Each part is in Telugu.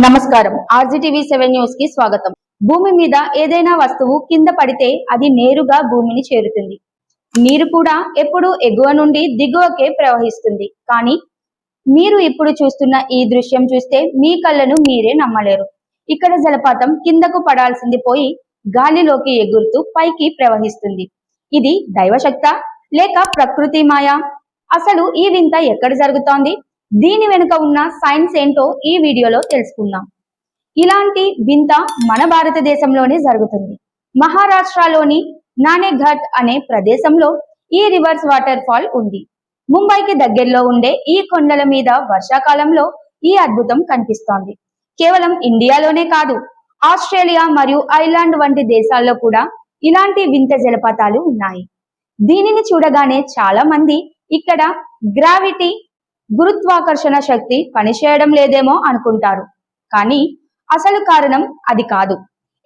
నమస్కారం ఆర్జీటీవీ 7 న్యూస్ కి స్వాగతం. భూమి మీద ఏదైనా వస్తువు కింద పడితే అది నేరుగా భూమిని చేరుతుంది. నీరు కూడా ఎప్పుడు ఎగువ నుండి దిగువకే ప్రవహిస్తుంది. కానీ మీరు ఇప్పుడు చూస్తున్న ఈ దృశ్యం చూస్తే మీ కళ్ళను మీరే నమ్మలేరు. ఇక్కడ జలపాతం కిందకు పడాల్సింది పోయి గాలిలోకి ఎగురుతూ పైకి ప్రవహిస్తుంది. ఇది దైవశక్తా లేక ప్రకృతి మాయా? అసలు ఈ వింత ఎక్కడ జరుగుతోంది? దీని వెనుక ఉన్న సైన్స్ ఏంటో ఈ వీడియోలో తెలుసుకుందాం. ఇలాంటి వింత మన భారతదేశంలోనే జరుగుతుంది. మహారాష్ట్రలోని నానేఘాట్ అనే ప్రదేశంలో ఈ రివర్స్ వాటర్ ఫాల్ ఉంది. ముంబైకి దగ్గరలో ఉండే ఈ కొండల మీద వర్షాకాలంలో ఈ అద్భుతం కనిపిస్తోంది. కేవలం ఇండియాలోనే కాదు, ఆస్ట్రేలియా మరియు ఐర్లాండ్ వంటి దేశాల్లో కూడా ఇలాంటి వింత జలపాతాలు ఉన్నాయి. దీనిని చూడగానే చాలా మంది ఇక్కడ గ్రావిటీ గురుత్వాకర్షణ శక్తి పనిచేయడం లేదేమో అనుకుంటారు. కానీ అసలు కారణం అది కాదు.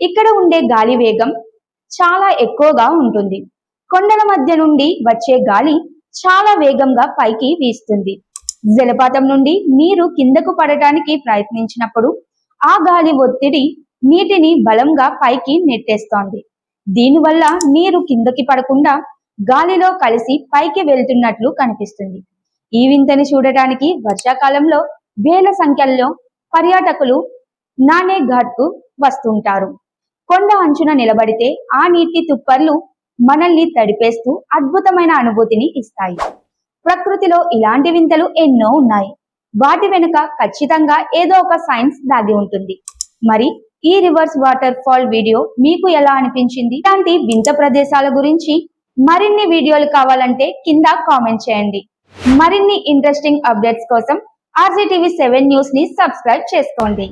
ఇక్కడ ఉండే గాలి వేగం చాలా ఎక్కువగా ఉంటుంది. కొండల మధ్య నుండి వచ్చే గాలి చాలా వేగంగా పైకి వీస్తుంది. జలపాతం నుండి నీరు కిందకు పడటానికి ప్రయత్నించినప్పుడు ఆ గాలి ఒత్తిడి నీటిని బలంగా పైకి నెట్టేస్తోంది. దీనివల్ల నీరు కిందకి పడకుండా గాలిలో కలిసి పైకి వెళ్తున్నట్లు కనిపిస్తుంది. ఈ వింతని చూడటానికి వర్షాకాలంలో వేల సంఖ్యలో పర్యాటకులు నానేఘాట్ కు వస్తుంటారు. కొండ అంచున నిలబడితే ఆ నీటి తుప్పర్లు మనల్ని తడిపేస్తూ అద్భుతమైన అనుభూతిని ఇస్తాయి. ప్రకృతిలో ఇలాంటి వింతలు ఎన్నో ఉన్నాయి. వాటి వెనుక ఖచ్చితంగా ఏదో ఒక సైన్స్ దాగి ఉంటుంది. మరి ఈ రివర్స్ వాటర్ ఫాల్ వీడియో మీకు ఎలా అనిపించింది? ఇలాంటి వింత ప్రదేశాల గురించి మరిన్ని వీడియోలు కావాలంటే కింద కామెంట్ చేయండి. మరిన్ని ఇంట్రెస్టింగ్ అప్డేట్స్ కోసం ఆర్జీటీవీ 7 న్యూస్ ని సబ్స్క్రైబ్ చేసుకోండి.